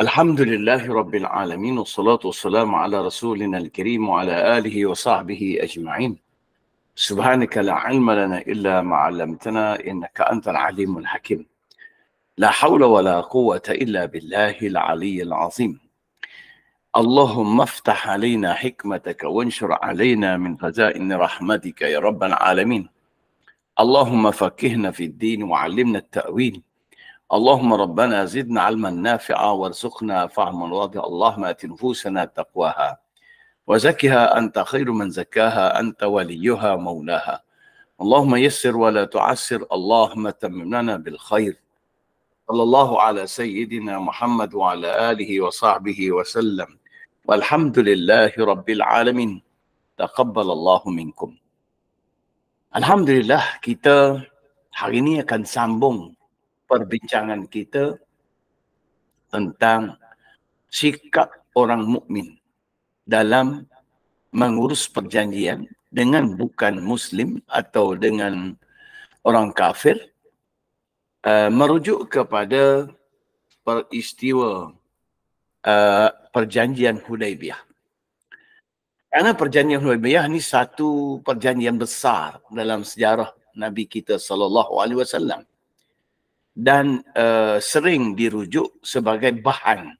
Alhamdulillahi Rabbil Alamin, wassalatu wassalamu ala rasulina al-karim wa ala alihi wa sahbihi ajma'in. Subhanaka la ilma lana illa ma'alamtana innaka antal alimul hakim. La hawla wa la quwwata illa billahil aliyyil azim. Allahumma aftah alayna hikmataka wanshur alayna min khazain rahmatika ya rabbal alamin. Allahumma fakihna fid din wa 'allimna at-ta'wil. اللهم ربنا زدنا علما نافعا وارزقنا فهما واضحا اللهم ات نفوسنا تقواها وزكها انت خير من زكاها انت وليها مولاها اللهم يسر ولا تعسر اللهم تمم لنا بالخير صلى الله على سيدنا محمد وعلى اله وصحبه وسلم والحمد لله رب العالمين تقبل الله منكم. Alhamdulillah, kita hari ini akan sambung perbincangan kita tentang sikap orang mukmin dalam mengurus perjanjian dengan bukan Muslim atau dengan orang kafir, merujuk kepada peristiwa perjanjian Hudaibiyah. Karena perjanjian Hudaibiyah ni satu perjanjian besar dalam sejarah Nabi kita SAW. Dan sering dirujuk sebagai bahan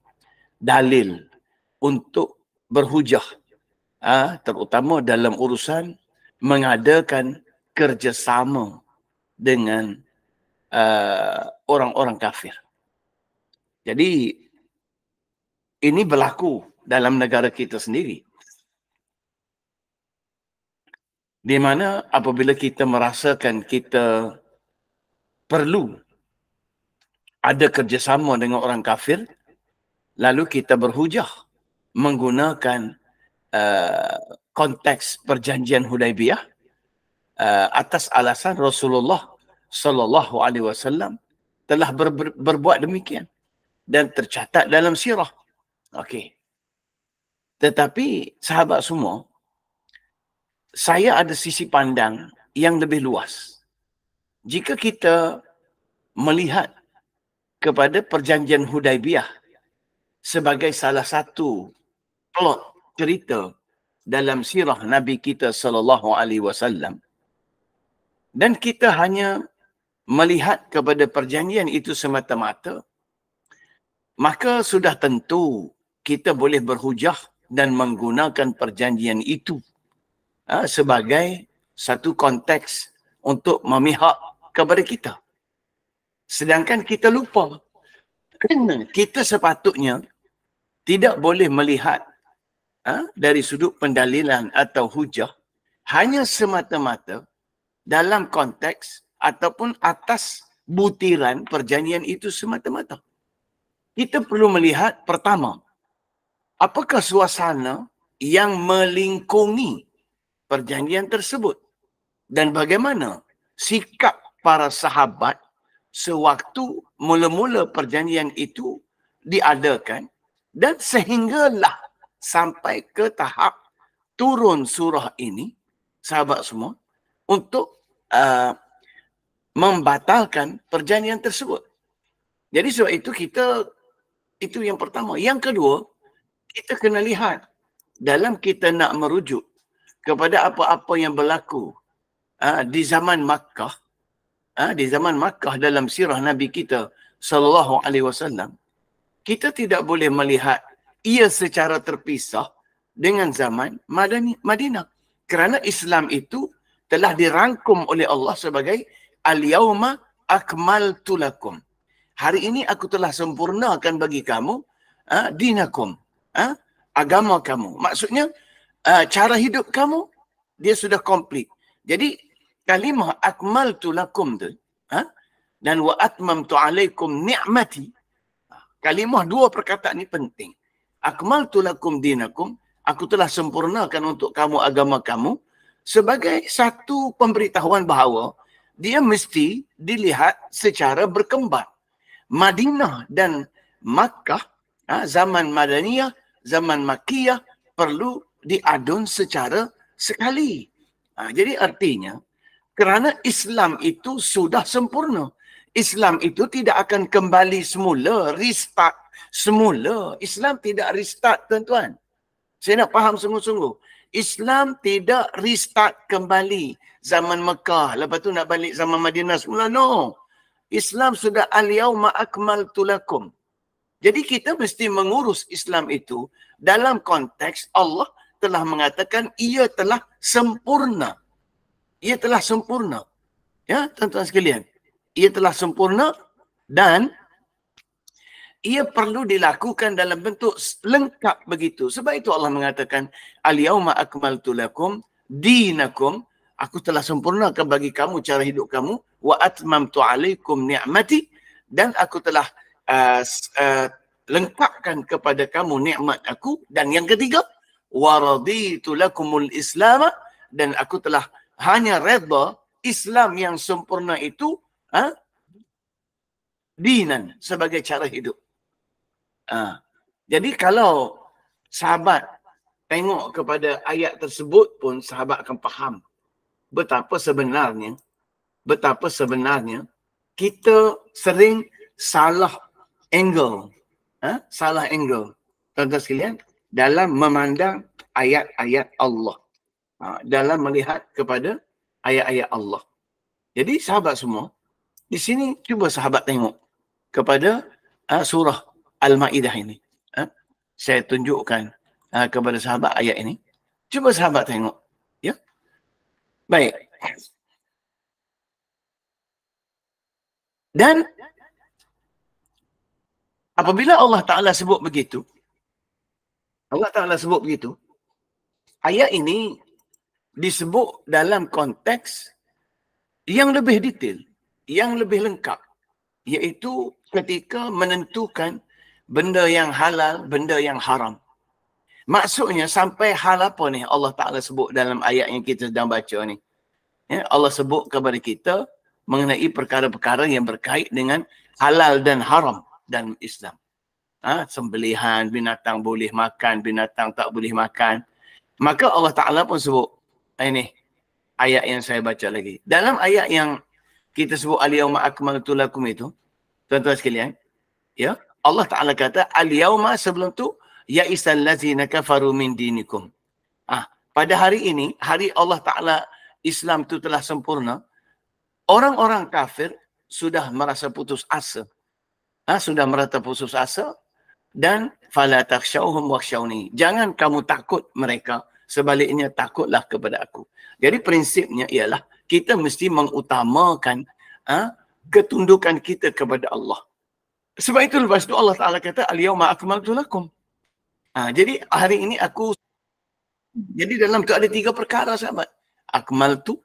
dalil untuk berhujah, terutama dalam urusan mengadakan kerjasama dengan orang-orang kafir. Jadi ini berlaku dalam negara kita sendiri, di mana apabila kita merasakan kita perlu ada kerjasama dengan orang kafir, lalu kita berhujah menggunakan konteks perjanjian Hudaibiyah atas alasan Rasulullah sallallahu alaihi wasallam telah berbuat demikian dan tercatat dalam sirah. Okey. Tetapi sahabat semua, saya ada sisi pandang yang lebih luas. Jika kita melihat kepada perjanjian Hudaibiyah sebagai salah satu plot cerita dalam sirah Nabi kita sallallahu alaihi wasallam, dan kita hanya melihat kepada perjanjian itu semata-mata, maka sudah tentu kita boleh berhujah dan menggunakan perjanjian itu sebagai satu konteks untuk memihak kepada kita. Sedangkan kita lupa, kerana kita sepatutnya tidak boleh melihat dari sudut pendalilan atau hujah hanya semata-mata dalam konteks ataupun atas butiran perjanjian itu semata-mata. Kita perlu melihat pertama, apakah suasana yang melingkungi perjanjian tersebut dan bagaimana sikap para sahabat sewaktu mula-mula perjanjian itu diadakan dan sehinggalah sampai ke tahap turun surah ini, sahabat semua, untuk membatalkan perjanjian tersebut. Jadi sebab itu yang pertama. Yang kedua, kita kena lihat dalam kita nak merujuk kepada apa-apa yang berlaku di zaman Makkah, di zaman Makkah dalam sirah Nabi kita sallallahu alaihi wasallam, kita tidak boleh melihat ia secara terpisah dengan zaman Madinah. Kerana Islam itu telah dirangkum oleh Allah sebagai al-yauma akmaltu lakum. Hari ini aku telah sempurnakan bagi kamu dinakum, agama kamu. Maksudnya cara hidup kamu dia sudah komplit. Jadi kalimah akmaltu lakum tu dan wa atmamtu alaikum ni'mati, kalimah dua perkataan ni penting. Akmaltu lakum dinakum, aku telah sempurnakan untuk kamu agama kamu, sebagai satu pemberitahuan bahawa dia mesti dilihat secara berkembang. Madinah dan Makkah, zaman Madaniyah, zaman Makkiyah perlu diadun secara sekali. Jadi artinya, kerana Islam itu sudah sempurna, Islam itu tidak akan kembali semula, restart Semula Islam tidak restart, tuan-tuan. Saya nak faham sungguh-sungguh. Islam tidak restart kembali zaman Mekah. Lepas tu nak balik zaman Madinah semula. No. Islam sudah al-yawma akmaltu lakum. Jadi kita mesti mengurus Islam itu dalam konteks Allah telah mengatakan ia telah sempurna. Ia telah sempurna. Ya, tuan-tuan sekalian. Ia telah sempurna dan ia perlu dilakukan dalam bentuk lengkap begitu. Sebab itu Allah mengatakan al-yawma akmaltu lakum dinakum. Aku telah sempurnakan bagi kamu cara hidup kamu. Wa atmamtu alaikum ni'mati. Dan aku telah lengkapkan kepada kamu nikmat aku. Dan yang ketiga, wa raditu lakumul islama. Dan aku telah hanya redha Islam yang sempurna itu dinan sebagai cara hidup. Jadi kalau sahabat tengok kepada ayat tersebut pun sahabat akan faham betapa sebenarnya kita sering salah angle. Salah angle. Tuan-tuan sekalian, dalam memandang ayat-ayat Allah. Dalam melihat kepada ayat-ayat Allah. Jadi sahabat semua, di sini cuba sahabat tengok kepada surah Al-Ma'idah ini. Saya tunjukkan kepada sahabat ayat ini. Cuba sahabat tengok. Ya. Baik. Dan apabila Allah Ta'ala sebut begitu, ayat ini disebut dalam konteks yang lebih detail, yang lebih lengkap, iaitu ketika menentukan benda yang halal, benda yang haram. Maksudnya sampai hal apa ni Allah Ta'ala sebut dalam ayat yang kita sedang baca ni. Ya, Allah sebut kepada kita mengenai perkara-perkara yang berkait dengan halal dan haram dalam Islam. Sembelihan, binatang boleh makan, binatang tak boleh makan. Maka Allah Ta'ala pun sebut, ini ayat yang saya baca lagi. Dalam ayat yang kita sebut al-yawma akmaltu lakum itu, tuan-tuan sekalian, ya, Allah Ta'ala kata al-yawma, sebelum tu ya'isal ladzina kafaru min dinikum. Pada hari ini, hari Allah Ta'ala Islam itu telah sempurna, orang-orang kafir sudah merasa putus asa. Sudah merasa putus asa dan fala takhshawhum wakhshawni. Jangan kamu takut mereka, sebaliknya takutlah kepada aku. Jadi prinsipnya ialah kita mesti mengutamakan ketundukan kita kepada Allah. Sebab itu lepas itu Allah Ta'ala kata al-yawma akmaltu lakum. Jadi hari ini jadi dalam tu ada 3 perkara sahabat. Akmaltu,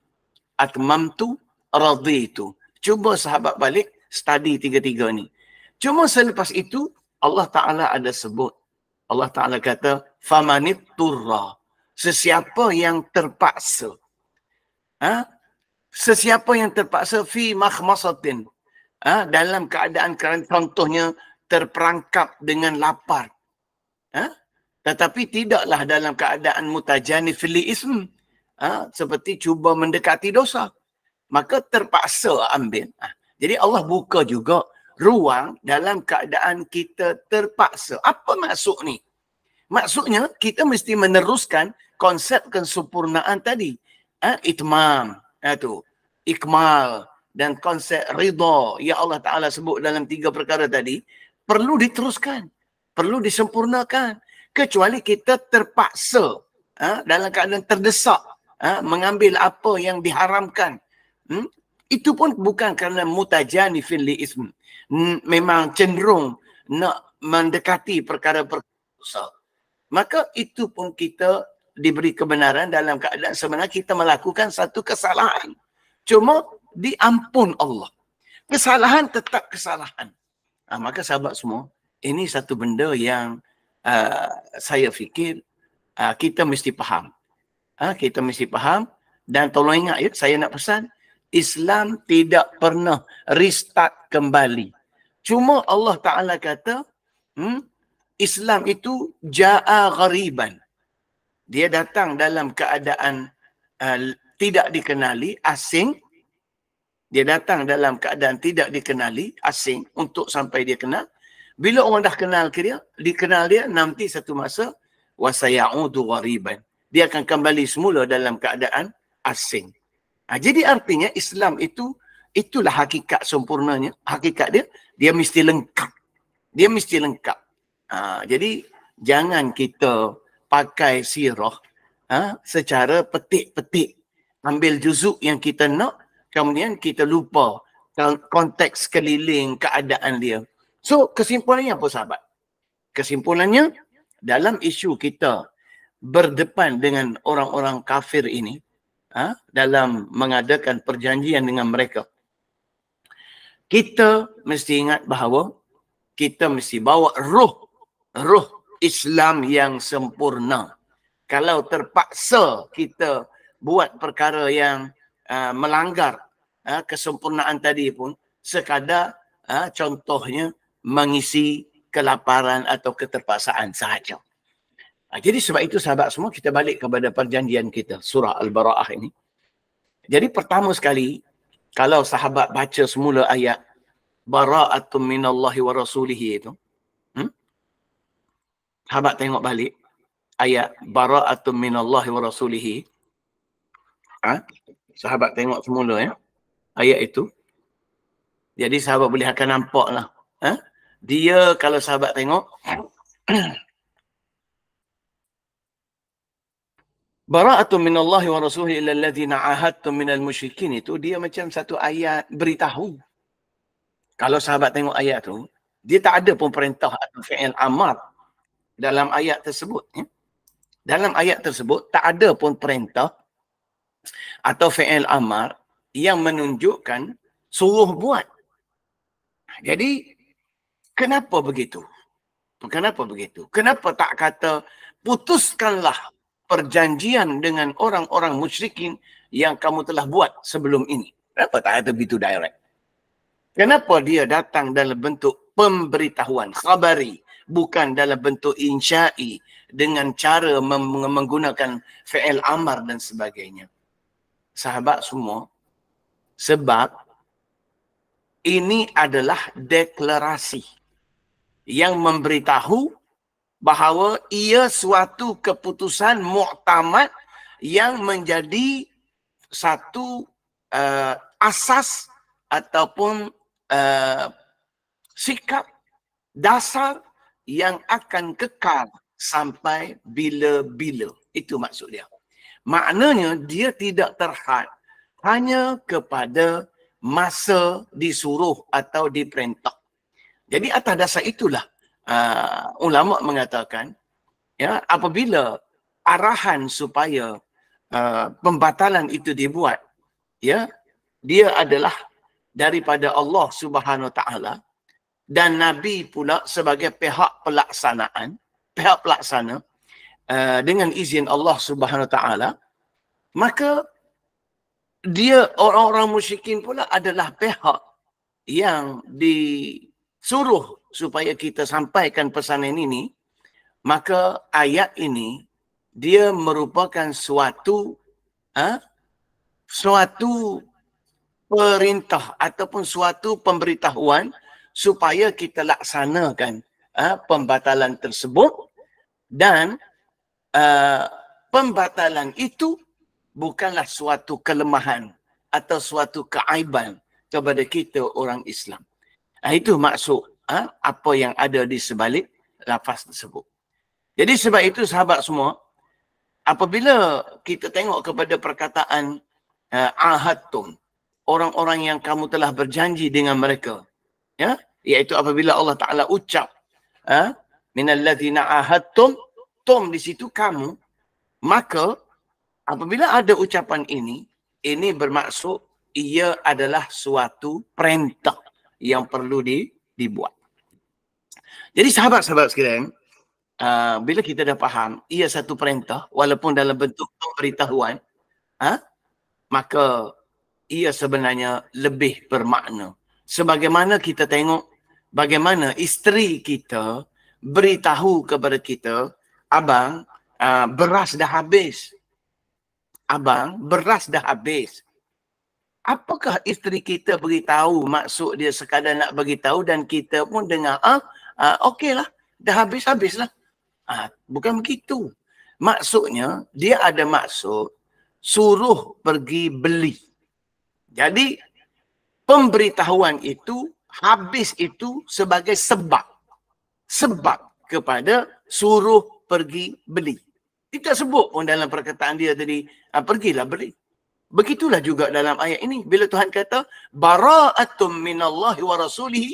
atmamtu, raditu. Cuba sahabat balik study 3 ni. Cuma selepas itu Allah Ta'ala ada sebut. Allah Ta'ala kata famanitturra. Sesiapa yang terpaksa. Sesiapa yang terpaksa fi makhmasatin. Dalam keadaan contohnya terperangkap dengan lapar. Tetapi tidaklah dalam keadaan mutajanif li ism. Seperti cuba mendekati dosa. Maka terpaksa ambil. Jadi Allah buka juga ruang dalam keadaan kita terpaksa. Apa maksud ni? Maksudnya kita mesti meneruskan konsep kesempurnaan tadi. Itmam. Ikmal. Dan konsep ridha yang Allah Ta'ala sebut dalam 3 perkara tadi. Perlu diteruskan. Perlu disempurnakan. Kecuali kita terpaksa. Dalam keadaan terdesak. Mengambil apa yang diharamkan. Itu pun bukan kerana mutajanifin li ism. Memang cenderung nak mendekati perkara-perkara dosa. Maka itu pun kita diberi kebenaran dalam keadaan sebenarnya kita melakukan satu kesalahan. Cuma diampun Allah. Kesalahan tetap kesalahan. Maka sahabat semua, ini satu benda yang saya fikir kita mesti faham. Kita mesti faham dan tolong ingat ya, saya nak pesan, Islam tidak pernah restart kembali. Cuma Allah Ta'ala kata, Islam itu ja'a ghariban. Dia datang dalam keadaan tidak dikenali, asing. Dia datang dalam keadaan tidak dikenali, asing, untuk sampai dia kenal. Bila orang dah kenal ke dia, dikenal dia, nanti satu masa wasayaudu ghariban. Dia akan kembali semula dalam keadaan asing. Jadi artinya Islam itulah hakikat sempurnanya. Hakikat dia mesti lengkap. Dia mesti lengkap. Jadi jangan kita pakai sirah secara petik-petik. Ambil juzuk yang kita nak, kemudian kita lupa konteks keliling keadaan dia. So kesimpulannya apa sahabat? Kesimpulannya dalam isu kita berdepan dengan orang-orang kafir ini, dalam mengadakan perjanjian dengan mereka, kita mesti ingat bahawa kita mesti bawa roh Islam yang sempurna. Kalau terpaksa kita buat perkara yang melanggar kesempurnaan tadi pun, sekadar contohnya mengisi kelaparan atau keterpaksaan sahaja. Jadi sebab itu sahabat semua, kita balik kepada perjanjian kita, surah Al-Bara'ah ini. Jadi pertama sekali, kalau sahabat baca semula ayat bara'atun minallahi wa rasulihi itu, sahabat tengok balik ayat bara'atun minallahi wa rasulihi, sahabat tengok semula ya ayat itu. Jadi sahabat boleh akan nampak lah. Dia kalau sahabat tengok bara'atun minallahi wa rasulihi illa alladhina ahadtum minal musyrikin, itu dia macam satu ayat beritahu. Kalau sahabat tengok ayat tu, dia tak ada pun perintah atau fi'il amar dalam ayat tersebut. Dalam ayat tersebut tak ada pun perintah atau fi'il amar yang menunjukkan suruh buat. Jadi kenapa begitu? Kenapa begitu? Kenapa tak kata putuskanlah perjanjian dengan orang-orang musyrikin yang kamu telah buat sebelum ini? Kenapa tak kata begitu direct? Kenapa dia datang dalam bentuk pemberitahuan, khabari, bukan dalam bentuk insya'i dengan cara menggunakan fi'il amar dan sebagainya? Sahabat semua, sebab ini adalah deklarasi yang memberitahu bahawa ia suatu keputusan muktamad yang menjadi satu asas ataupun sikap dasar yang akan kekal sampai bila-bila. Itu maksud dia. Maknanya dia tidak terhad hanya kepada masa disuruh atau diperintah. Jadi atas dasar itulah ulama mengatakan, ya, apabila arahan supaya pembatalan itu dibuat, ya, dia adalah daripada Allah Subhanahu Wa Taala dan Nabi pula sebagai pihak pelaksanaan, pihak pelaksana dengan izin Allah Subhanahu Wa Taala, maka dia orang-orang musyrikin pula adalah pihak yang disuruh supaya kita sampaikan pesanan ini. Maka ayat ini dia merupakan suatu perintah ataupun suatu pemberitahuan supaya kita laksanakan pembatalan tersebut, dan pembatalan itu bukanlah suatu kelemahan atau suatu keaiban kepada kita orang Islam. Itu maksud apa yang ada di sebalik lafaz tersebut. Jadi sebab itu sahabat semua, apabila kita tengok kepada perkataan ahadtum, orang-orang yang kamu telah berjanji dengan mereka, ya, iaitu apabila Allah Taala ucap minalladzina ahadtum, tum di situ kamu, maka apabila ada ucapan ini bermaksud ia adalah suatu perintah yang perlu dibuat. Jadi sahabat-sahabat sekalian, bila kita dah faham ia satu perintah walaupun dalam bentuk pemberitahuan, maka ia sebenarnya lebih bermakna. Sebagaimana kita tengok bagaimana isteri kita beritahu kepada kita, abang, beras dah habis. Abang, beras dah habis. Apakah isteri kita beritahu maksud dia sekadar nak beritahu dan kita pun dengar, okeylah, dah habislah. Bukan begitu. Maksudnya, dia ada maksud suruh pergi beli. Jadi, pemberitahuan itu, habis itu sebagai sebab. Sebab kepada suruh pergi beli. Tidak sebut pun dalam perkataan dia tadi, pergilah beli. Begitulah juga dalam ayat ini. Bila Tuhan kata, bara'atum minallahi wa rasulihi.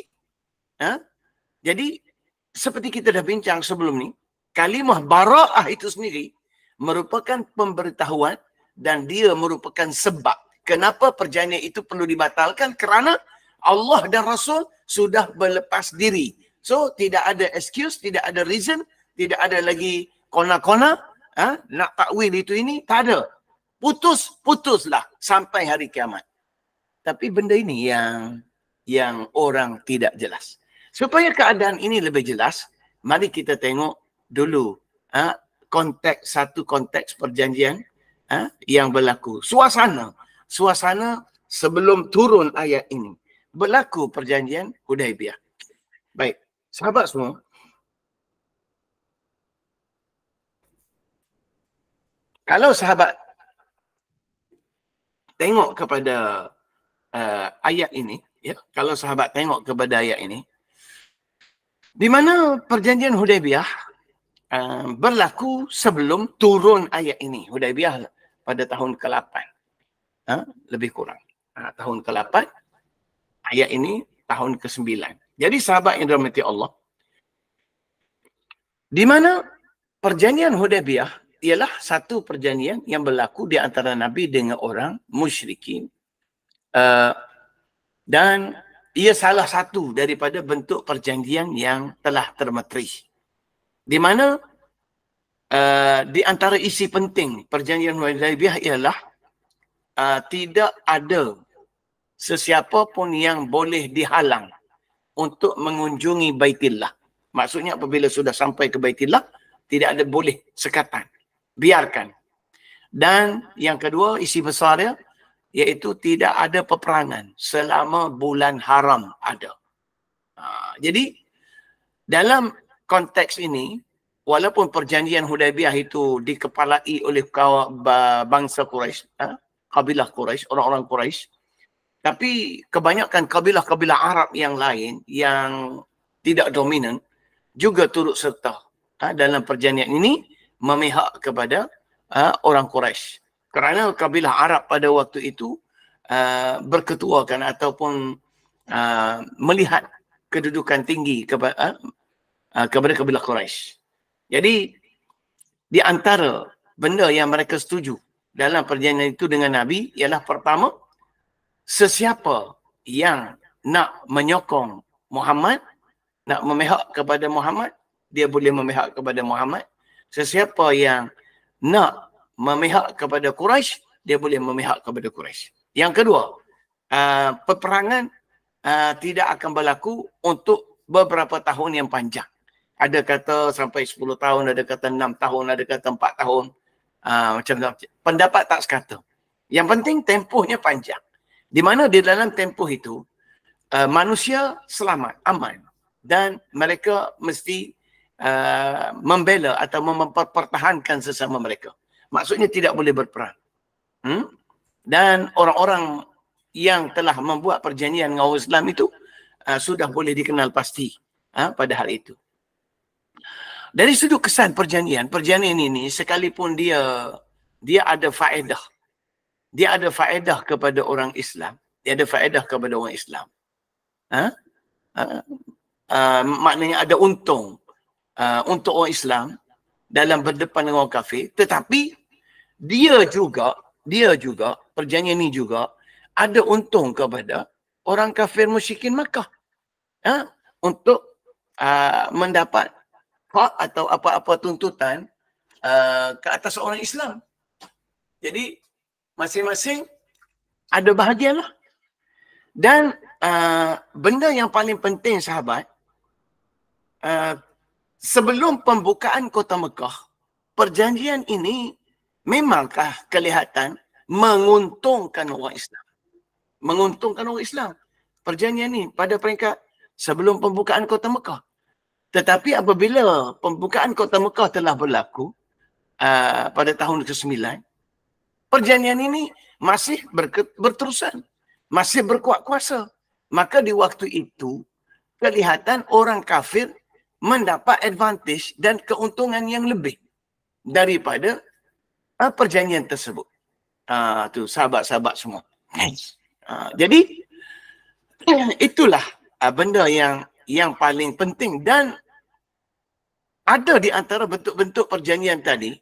Jadi, seperti kita dah bincang sebelum ni, kalimah bara'ah itu sendiri merupakan pemberitahuan dan dia merupakan sebab. Kenapa perjanjian itu perlu dibatalkan? Kerana Allah dan Rasul sudah berlepas diri. So, tidak ada excuse, tidak ada reason, tidak ada lagi kona-kona, nak takwil itu ini, tak ada. Putuslah sampai hari kiamat. Tapi benda ini yang orang tidak jelas. Supaya keadaan ini lebih jelas, mari kita tengok dulu satu konteks perjanjian yang berlaku. Suasana sebelum turun ayat ini. Berlaku perjanjian Hudaibiyah. Baik, sahabat semua. Kalau sahabat tengok kepada ayat ini, ya, kalau sahabat tengok kepada ayat ini, di mana perjanjian Hudaibiyah berlaku sebelum turun ayat ini. Hudaibiyah pada tahun ke-8. Lebih kurang. Tahun ke-8, ayat ini tahun ke-9. Jadi sahabat yang dirahmati Allah, di mana perjanjian Hudaibiyah ialah satu perjanjian yang berlaku di antara Nabi dengan orang musyrikin. Dan ia salah satu daripada bentuk perjanjian yang telah termeteri. Di mana di antara isi penting perjanjian Hudaibiyah ialah tidak ada sesiapa pun yang boleh dihalang untuk mengunjungi Baitillah. Maksudnya apabila sudah sampai ke Baitillah, tidak ada boleh sekatan. Biarkan. Dan yang kedua, isi besar dia, iaitu tidak ada peperangan selama bulan haram ada. Jadi, dalam konteks ini, walaupun perjanjian Hudaibiyah itu dikepalai oleh bangsa Quraisy, kabilah Quraisy, orang-orang Quraisy, tapi kebanyakan kabilah-kabilah Arab yang lain yang tidak dominan juga turut serta dalam perjanjian ini memihak kepada orang Quraisy. Kerana kabilah Arab pada waktu itu berketuakan ataupun melihat kedudukan tinggi kepada kabilah Quraisy. Jadi di antara benda yang mereka setuju dalam perjanjian itu dengan Nabi ialah pertama, sesiapa yang nak menyokong Muhammad, nak memihak kepada Muhammad, dia boleh memihak kepada Muhammad. Sesiapa yang nak memihak kepada Quraisy, dia boleh memihak kepada Quraisy. Yang kedua, peperangan tidak akan berlaku untuk beberapa tahun yang panjang. Ada kata sampai 10 tahun, ada kata 6 tahun, ada kata 4 tahun. Macam pendapat tak sekata. Yang penting tempohnya panjang. Di mana di dalam tempoh itu, manusia selamat, aman. Dan mereka mesti membela atau mempertahankan sesama mereka. Maksudnya tidak boleh berperang. Dan orang-orang yang telah membuat perjanjian dengan orang Islam itu sudah boleh dikenal pasti pada hari itu. Dari sudut kesan perjanjian ini sekalipun dia ada faedah. Dia ada faedah kepada orang Islam. Dia ada faedah kepada orang Islam. Maknanya ada untung untuk orang Islam dalam berdepan dengan orang kafir, tetapi dia juga perjanjian ini juga ada untung kepada orang kafir musyrikin Makkah untuk mendapat hak atau apa-apa tuntutan ke atas orang Islam. Jadi masing-masing ada bahagianlah. Dan benda yang paling penting sahabat, sebelum pembukaan kota Mekah, perjanjian ini memangkah kelihatan menguntungkan orang Islam. Menguntungkan orang Islam. Perjanjian ini pada peringkat sebelum pembukaan kota Mekah. Tetapi apabila pembukaan kota Mekah telah berlaku pada tahun ke-9, perjanjian ini masih berterusan, masih berkuat kuasa. Maka di waktu itu kelihatan orang kafir mendapat advantage dan keuntungan yang lebih daripada perjanjian tersebut. Tu sahabat-sahabat semua. Jadi itulah benda yang paling penting, dan ada di antara bentuk-bentuk perjanjian tadi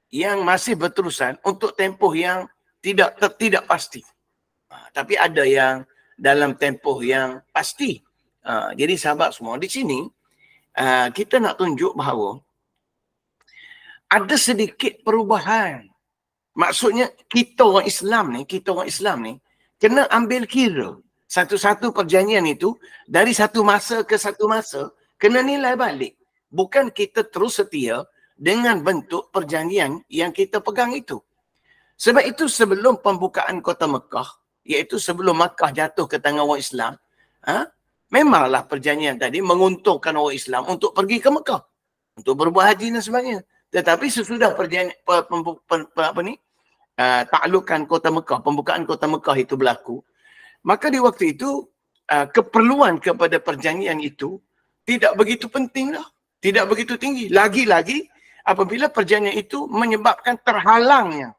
yang masih berterusan untuk tempoh yang tidak pasti. Tapi ada yang dalam tempoh yang pasti. Jadi sahabat semua, di sini kita nak tunjuk bahawa ada sedikit perubahan. Maksudnya kita orang Islam ni kena ambil kira satu-satu perjanjian itu dari satu masa ke satu masa, kena nilai balik. Bukan kita terus setia dengan bentuk perjanjian yang kita pegang itu. Sebab itu sebelum pembukaan kota Mekah, iaitu sebelum Mekah jatuh ke tangan orang Islam, memanglah perjanjian tadi menguntungkan orang Islam untuk pergi ke Mekah, untuk berbuat haji dan sebagainya. Tetapi sesudah perjanjian taklukan kota Mekah, pembukaan kota Mekah itu berlaku, maka di waktu itu keperluan kepada perjanjian itu tidak begitu penting lah, tidak begitu tinggi. Lagi-lagi apabila perjanjian itu menyebabkan terhalangnya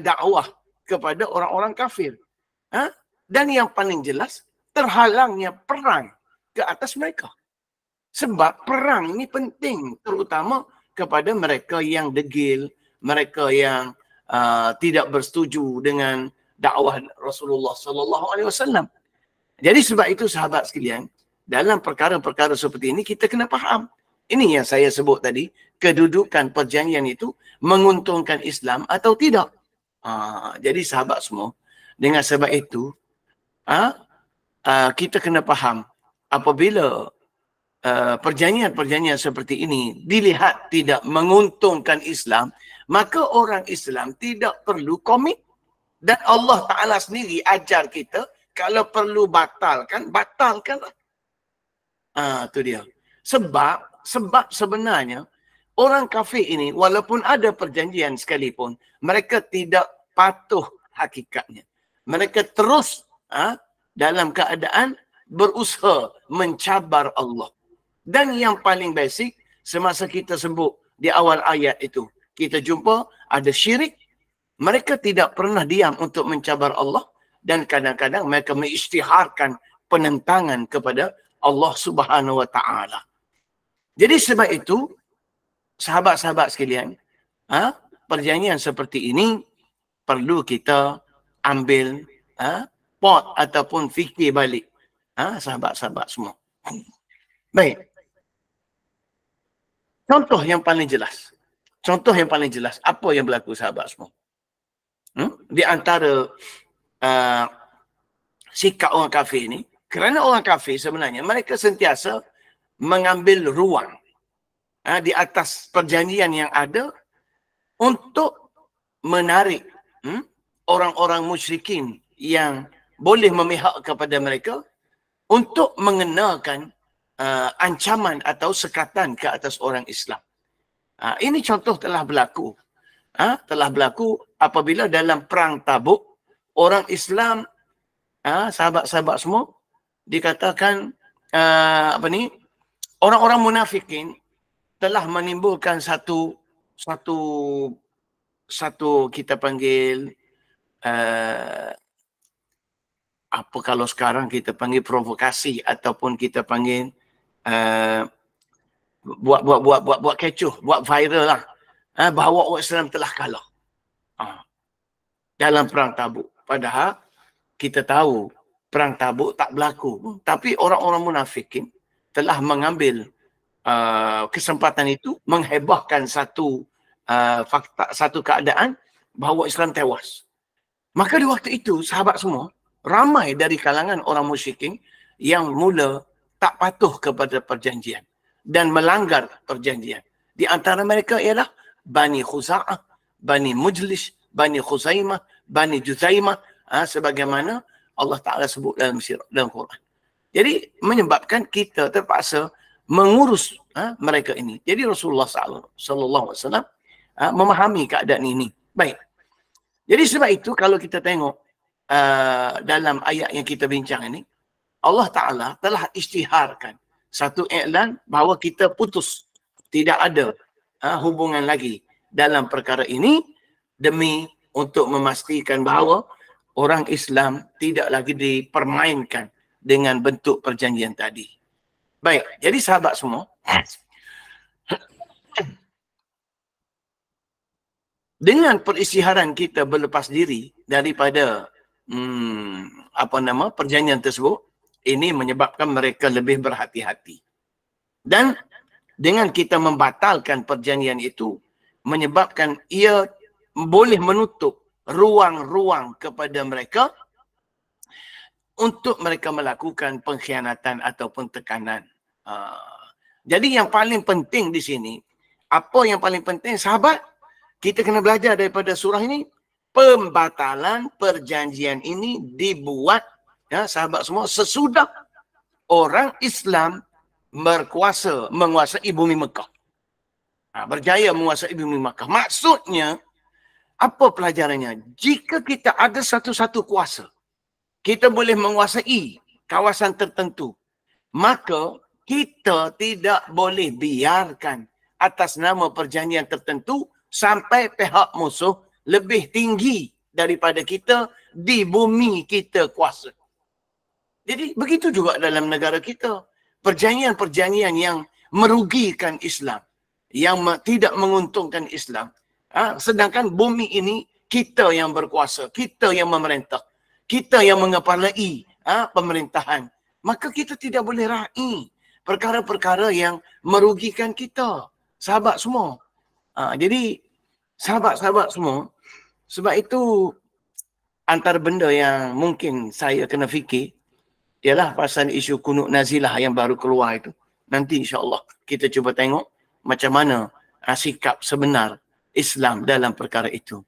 dakwah kepada orang-orang kafir. Dan yang paling jelas, terhalangnya perang ke atas mereka. Sebab perang ini penting, terutama kepada mereka yang degil, mereka yang tidak bersetuju dengan dakwah Rasulullah sallallahu alaihi wasallam. Jadi sebab itu sahabat sekalian, dalam perkara-perkara seperti ini kita kena faham. Ini yang saya sebut tadi, kedudukan perjanjian itu menguntungkan Islam atau tidak. Jadi sahabat semua, dengan sebab itu kita kena faham, apabila perjanjian-perjanjian seperti ini dilihat tidak menguntungkan Islam, maka orang Islam tidak perlu komit. Dan Allah Ta'ala sendiri ajar kita, kalau perlu batalkanlah. Itu dia. Sebab sebenarnya orang kafir ini, walaupun ada perjanjian sekalipun, mereka tidak patuh hakikatnya. Mereka terus dalam keadaan berusaha mencabar Allah. Dan yang paling basic, semasa kita sebut di awal ayat itu, kita jumpa ada syirik. Mereka tidak pernah diam untuk mencabar Allah, dan kadang-kadang mereka mengisytiharkan penentangan kepada Allah Subhanahu Wa Taala. Jadi sebab itu, sahabat-sahabat sekalian, perjanjian seperti ini perlu kita ambil pot ataupun fikir balik, sahabat-sahabat semua. Baik. Contoh yang paling jelas, apa yang berlaku sahabat semua? Di antara sikap orang kafir ini, kerana orang kafir sebenarnya mereka sentiasa mengambil ruang di atas perjanjian yang ada untuk menarik orang-orang musyrikin yang boleh memihak kepada mereka untuk mengenakan ancaman atau sekatan ke atas orang Islam. Ini contoh telah berlaku. Telah berlaku apabila dalam perang Tabuk, orang Islam, sahabat-sahabat semua, dikatakan orang-orang munafikin telah menimbulkan satu kita panggil apa kalau sekarang kita panggil provokasi, ataupun kita panggil buat kecoh, buat viral lah, bahawa orang Islam telah kalah dalam perang Tabuk. Padahal kita tahu perang Tabuk tak berlaku, tapi orang-orang munafikin telah mengambil kesempatan itu, menghebahkan satu fakta, satu keadaan bahawa Islam tewas. Maka di waktu itu sahabat semua, ramai dari kalangan orang musyrikin yang mula tak patuh kepada perjanjian dan melanggar perjanjian. Di antara mereka ialah Bani Khuza'ah, Bani Mujlis, Bani Khuzaimah, Bani Juzaimah, sebagaimana Allah Ta'ala sebut dalam Quran. Jadi menyebabkan kita terpaksa mengurus mereka ini. Jadi Rasulullah sallallahu alaihi wasallam memahami keadaan ini. Baik. Jadi sebab itu kalau kita tengok dalam ayat yang kita bincang ini, Allah Ta'ala telah isytiharkan satu iklan bahawa kita putus. Tidak ada hubungan lagi dalam perkara ini demi untuk memastikan bahawa orang Islam tidak lagi dipermainkan dengan bentuk perjanjian tadi. Baik, jadi sahabat semua, dengan perisytiharan kita berlepas diri daripada perjanjian tersebut, ini menyebabkan mereka lebih berhati-hati. Dan dengan kita membatalkan perjanjian itu, menyebabkan ia boleh menutup ruang-ruang kepada mereka untuk mereka melakukan pengkhianatan ataupun tekanan. Jadi yang paling penting di sini, apa yang paling penting sahabat, kita kena belajar daripada surah ini, pembatalan perjanjian ini dibuat, ya sahabat semua, sesudah orang Islam menguasai bumi Mekah. Berjaya menguasai bumi Mekah. Maksudnya, apa pelajarannya? Jika kita ada satu-satu kuasa, kita boleh menguasai kawasan tertentu, maka kita tidak boleh biarkan atas nama perjanjian tertentu sampai pihak musuh lebih tinggi daripada kita di bumi kita kuasa. Jadi begitu juga dalam negara kita. Perjanjian-perjanjian yang merugikan Islam, yang tidak menguntungkan Islam. Sedangkan bumi ini kita yang berkuasa, kita yang memerintah, kita yang mengepalai pemerintahan. Maka kita tidak boleh raih perkara-perkara yang merugikan kita. Sahabat semua. Jadi sahabat-sahabat semua, sebab itu antara benda yang mungkin saya kena fikir ialah pasal isu kunut nazilah yang baru keluar itu. Nanti insya-Allah kita cuba tengok macam mana sikap sebenar Islam dalam perkara itu.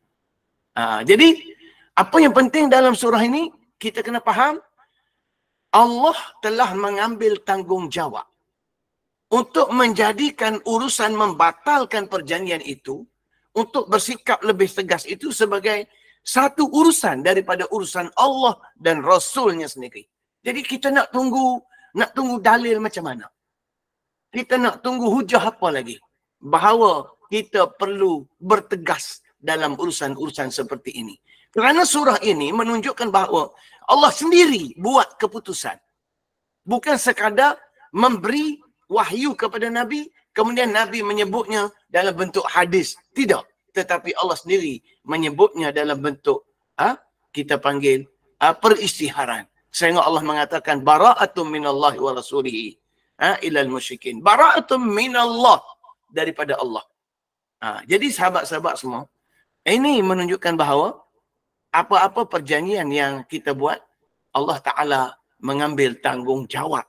Jadi apa yang penting dalam surah ini kita kena faham, Allah telah mengambil tanggungjawab untuk menjadikan urusan membatalkan perjanjian itu, untuk bersikap lebih tegas itu sebagai satu urusan daripada urusan Allah dan Rasulnya sendiri. Jadi kita nak tunggu dalil macam mana? Kita nak tunggu hujah apa lagi? Bahawa kita perlu bertegas dalam urusan-urusan seperti ini. Kerana surah ini menunjukkan bahawa Allah sendiri buat keputusan. Bukan sekadar memberi wahyu kepada Nabi, kemudian Nabi menyebutnya dalam bentuk hadis. Tidak. Tetapi Allah sendiri menyebutnya dalam bentuk, kita panggil perisytiharan. Sehingga Allah mengatakan, bara'atum minallahi wa rasulihi ilal musyrikin. Bara'atum minallah, daripada Allah. Jadi sahabat-sahabat semua, ini menunjukkan bahawa apa-apa perjanjian yang kita buat, Allah Ta'ala mengambil tanggungjawab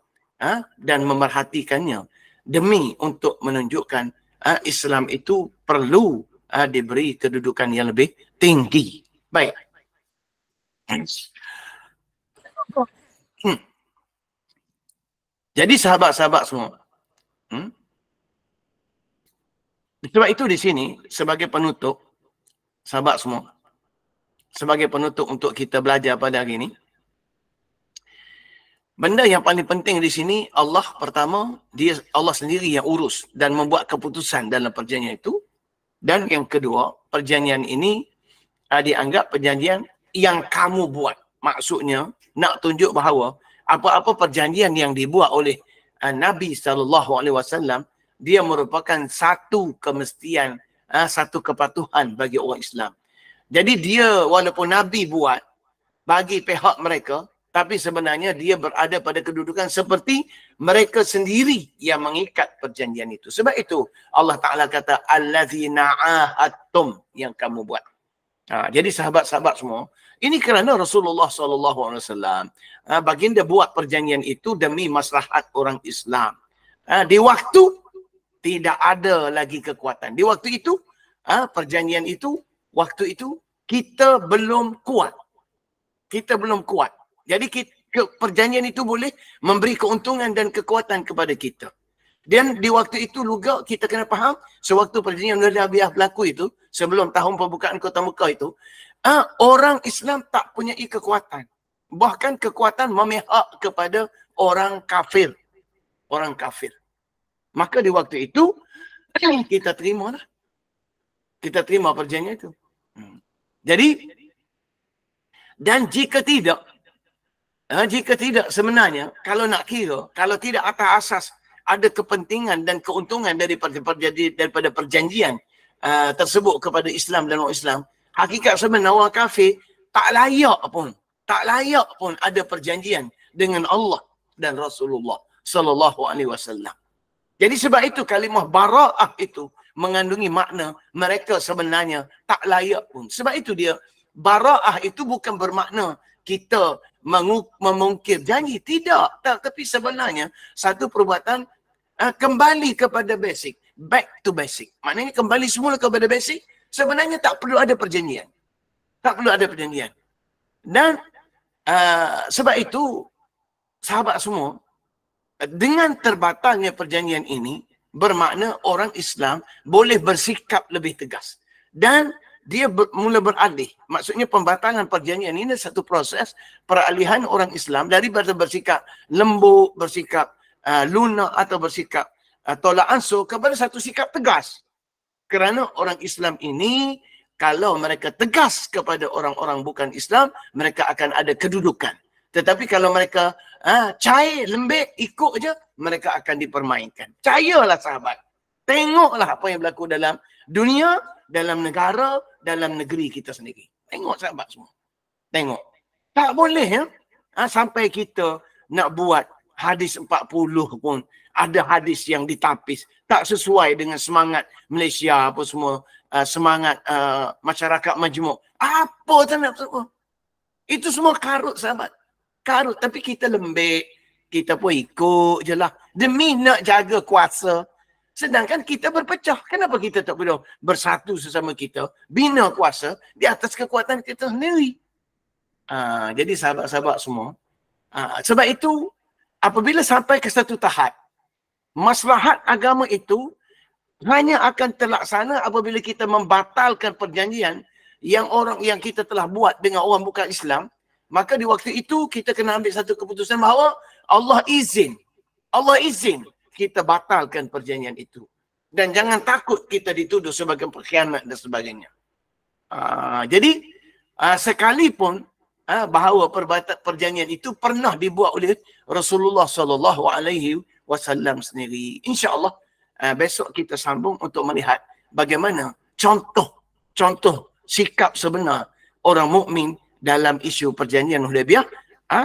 dan memerhatikannya demi untuk menunjukkan Islam itu perlu diberi kedudukan yang lebih tinggi. Baik. Jadi sahabat-sahabat semua, sebab itu di sini sebagai penutup, sahabat semua, sebagai penutup untuk kita belajar pada hari ini, benda yang paling penting di sini, Allah pertama, Allah sendiri yang urus dan membuat keputusan dalam perjanjian itu. Dan yang kedua, perjanjian ini dianggap perjanjian yang kamu buat. Maksudnya, nak tunjuk bahawa apa-apa perjanjian yang dibuat oleh Nabi SAW, dia merupakan satu kemestian, satu kepatuhan bagi orang Islam. Jadi dia walaupun Nabi buat bagi pihak mereka, tapi sebenarnya dia berada pada kedudukan seperti mereka sendiri yang mengikat perjanjian itu. Sebab itu Allah Ta'ala kata, allazina ahadtum, yang kamu buat. Jadi sahabat-sahabat semua, ini kerana Rasulullah SAW, baginda buat perjanjian itu demi maslahat orang Islam. Di waktu tidak ada lagi kekuatan. Di waktu itu, perjanjian itu, waktu itu kita belum kuat. Kita belum kuat. Jadi perjanjian itu boleh memberi keuntungan dan kekuatan kepada kita. Dan di waktu itu juga kita kena faham, sewaktu perjanjian Hudaybiyah berlaku itu, sebelum tahun pembukaan Kota Mekah itu, orang Islam tak punya kekuatan. Bahkan kekuatan memihak kepada orang kafir. Orang kafir. Maka di waktu itu, kita terima lah. Kita terima perjanjian itu. Jadi, dan jika tidak sebenarnya, kalau nak kira, kalau tidak atas asas ada kepentingan dan keuntungan daripada perjanjian tersebut kepada Islam dan orang Islam, hakikat sebenarnya orang kafir tak layak pun ada perjanjian dengan Allah dan Rasulullah sallallahu alaihi wasallam. Jadi sebab itu kalimah bara'ah itu mengandungi makna mereka sebenarnya tak layak pun. Sebab itu dia bara'ah itu bukan bermakna kita memungkir janji, tidak. Tapi sebenarnya satu perbuatan kembali kepada basic, back to basic. Maknanya kembali semula kepada basic, sebenarnya tak perlu ada perjanjian. Tak perlu ada perjanjian. Dan sebab itu, sahabat semua, dengan terbatalnya perjanjian ini, bermakna orang Islam boleh bersikap lebih tegas. Dan dia mula beralih. Maksudnya pembatalan perjanjian ini satu proses peralihan orang Islam daripada bersikap lembut, bersikap lunak atau bersikap tolak ansur kepada satu sikap tegas. Kerana orang Islam ini kalau mereka tegas kepada orang-orang bukan Islam, mereka akan ada kedudukan. Tetapi kalau mereka cair, lembek, ikut je, mereka akan dipermainkan. Percayalah sahabat. Tengoklah apa yang berlaku dalam dunia, dalam negara, dalam negeri kita sendiri. Tengok sahabat semua. Tengok. Tak boleh sampai kita nak buat hadis 40 pun ada hadis yang ditapis. Tak sesuai dengan semangat Malaysia apa semua. Semangat masyarakat majmuk. Apa tak nak semua? Itu semua karut sahabat. Karut. Tapi kita lembek. Kita pun ikut je lah. Demi nak jaga kuasa. Sedangkan kita berpecah. Kenapa kita tak boleh bersatu sesama kita? Bina kuasa di atas kekuatan kita sendiri. Jadi sahabat-sahabat semua. Sebab itu, apabila sampai ke satu tahap, maslahat agama itu hanya akan terlaksana apabila kita membatalkan perjanjian yang kita telah buat dengan orang bukan Islam. Maka di waktu itu kita kena ambil satu keputusan bahawa Allah izin kita batalkan perjanjian itu. Dan jangan takut kita dituduh sebagai pengkhianat dan sebagainya. Jadi sekalipun bahawa perjanjian itu pernah dibuat oleh Rasulullah sallallahu alaihi wasallam sendiri. Insya-Allah besok kita sambung untuk melihat bagaimana contoh sikap sebenar orang mukmin dalam isu perjanjian Hudaybiyah.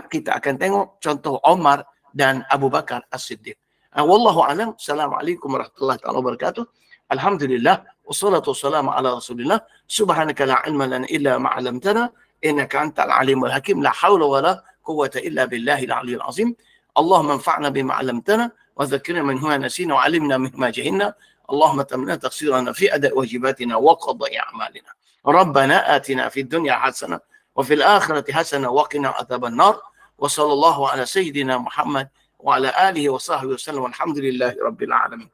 Kita akan tengok contoh Umar dan Abu Bakar As-Siddiq. Wallahu a'lam. Assalamualaikum warahmatullahi wabarakatuh. Alhamdulillah wassalatu wassalamu ala Rasulillah. Subhanaka la ilma lana illa ma 'allamtana innaka antal alimul hakim. La haula wala quwwata illa billahil aliyyil azim. Allahumma anfa'na bima 'allamtana wa dhakkirna min huwa nasina wa 'allimna mimma jahilna. Allahumma tamna taqsirana fi ada' wajibatina wa qada'i a'malina. Rabbana atina fid dunya hasanah wa fil akhirati hasanah wa qina adzaban nar. Wa sallallahu ala sayyidina Muhammad wa ala alihi wa sahbihi wasallam. Alhamdulillahi rabbil alamin.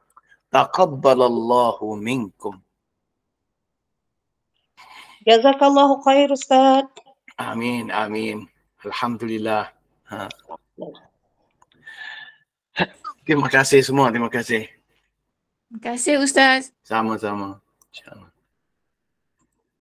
Taqabbalallahu minkum. Jazakallahu khair Ustaz. Amin, amin. Alhamdulillah. Terima kasih semua, terima kasih. Terima kasih Ustaz. Sama-sama. InsyaAllah.